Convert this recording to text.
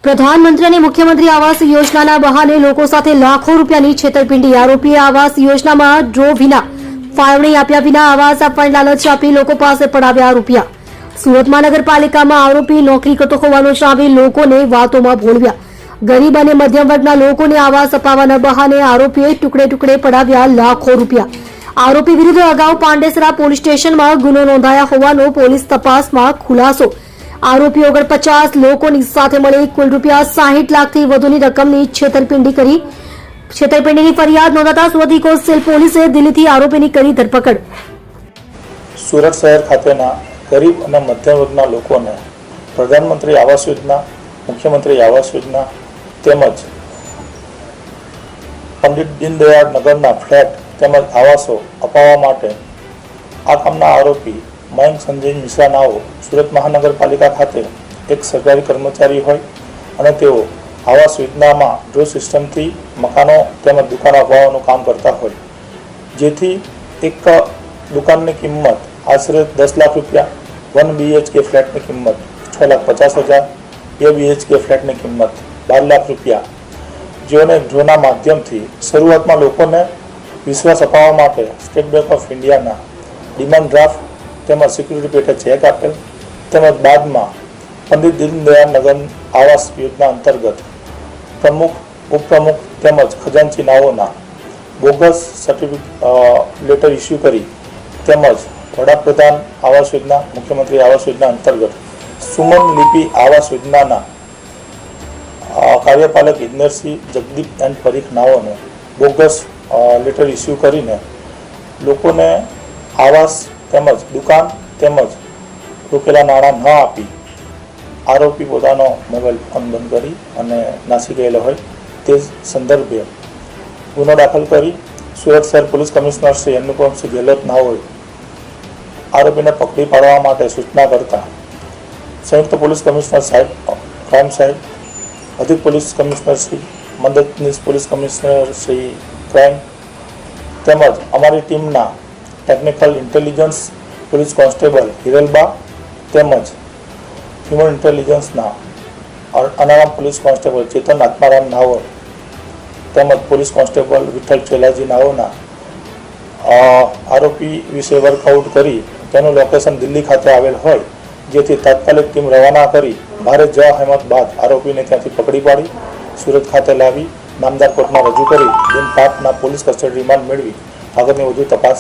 પ્રધાનમંત્રી અને મુખ્યમંત્રી આવાસ યોજનાના બહાને લોકો સાથે લાખો રૂપિયાની છેતરપિંડી. આરોપીએ આવાસ યોજનામાં ડ્રો વિના ફાળવણી આપ્યા વિના આવાસ આપવાની લાલચ આપી લોકો પાસે પડાવ્યા રૂપિયા. સુરત મહાનગરપાલિકામાં આરોપી નોકરી કરતો હોવાનું જણાવી લોકોને વાતોમાં ભોળવ્યા. ગરીબ અને મધ્યમ વર્ગના લોકોને આવાસ અપાવવાના બહાને આરોપીએ ટુકડે ટુકડે પડાવ્યા લાખો રૂપિયા. આરોપી વિરુદ્ધ અગાઉ પાંડેસરા પોલીસ સ્ટેશનમાં ગુનો નોંધાયા હોવાનો પોલીસ તપાસમાં ખુલાસો. આરોપી 49 લોકોની સાથે મળી કુલ ₹60 લાખથી વધુની રકમની છેતરપિંડી કરી. છેતરપિંડીની ફરિયાદ નોંધાતા સુરત ઇકો સેલ પોલીસે દિલ્હીથી આરોપીની કરી ધરપકડ. સુરત શહેર ખાતેના ગરીબ અને મધ્યમ વર્ગના લોકોને પ્રધાનમંત્રી આવાસ યોજના, મુખ્યમંત્રી આવાસ યોજના તેમજ પંડિત દીનદયાળ નગરના ફ્લેટ તેમજ આવાસો અપાવવા માટે આ કામના આરોપી મયંક સંજય મિશ્રા નાઓ સુરત મહાનગરપાલિકા ખાતે એક સરકારી કર્મચારી હોય અને તેઓ આવાસ યોજનામાં ડ્રો સિસ્ટમથી મકાનો તેમજ દુકાનો અપાવવાનું કામ કરતા હોય, જેથી એક દુકાનની કિંમત આશરે 10 લાખ રૂપિયા, 1 BHK ફ્લેટની કિંમત 6,50,000, 2 BHK ફ્લેટની કિંમત 12 લાખ રૂપિયા, જેઓને ડ્રોના માધ્યમથી શરૂઆતમાં લોકોને વિશ્વાસ અપાવવા માટે સ્ટેટ બેંક ઓફ ઇન્ડિયાના ડિમાન્ડ ડ્રાફ્ટ તેમજ સિક્યુરિટી પેટે ચેક આપેલ, તેમજ બાદમાં પંડિત દીનદયાળ નગર આવાસ યોજના અંતર્ગત પ્રમુખ, ઉપપ્રમુખ તેમજ ખજાનચી નાઓના બોગસ લેટર ઇસ્યુ કરી તેમજ વડાપ્રધાન આવાસ યોજના, મુખ્યમંત્રી આવાસ યોજના અંતર્ગત સુમન લિપિ આવાસ યોજનાના કાર્યપાલક ઇજનેરશ્રી જગદીપ એન્ડ પરીખ નાઓને બોગસ લેટર ઇસ્યુ કરીને લોકોને આવાસ તેમજ દુકાન તેમજ રોકેલા નાણાં ન આપી આરોપી પોતાનો મોબાઈલ ફોન બંધ કરી અને નાસી ગયેલો હોય તે સંદર્ભે ગુનો દાખલ કરી સુરત શહેર પોલીસ કમિશનર શ્રી અનુપમસિંહ ગેહલોત નાઓએ આરોપીને પકડી પાડવા માટે સૂચના કરતા સંયુક્ત પોલીસ કમિશનર સાહેબ, ક્રાઇમ સાહેબ, અધિક પોલીસ કમિશનર શ્રી, મદદનીશ પોલીસ કમિશનર શ્રી ક્રાઇમ તેમજ અમારી ટીમના technical intelligence police constable Hiralba તેમજ હ્યુમન ઇન્ટેલિજન્સના અનારામ પોલીસ કોન્સ્ટેબલ ચેતન આત્મારામ નાઓ તેમજ પોલીસ કોન્સ્ટેબલ વિઠ્ઠલ ચેલાજી નાઓના આરોપી વિશે વર્કઆઉટ કરી તેનું લોકેશન દિલ્હી ખાતે આવેલ હોય, જેથી તાત્કાલિક ટીમ રવાના કરી ભારે જહેમત બાદ આરોપીને ત્યાંથી પકડી પાડી સુરત ખાતે લાવી નામદાર કોર્ટમાં રજૂ કરી દિન 5ના પોલીસ કસ્ટડી રિમાન્ડ મેળવી આગળની વધુ તપાસ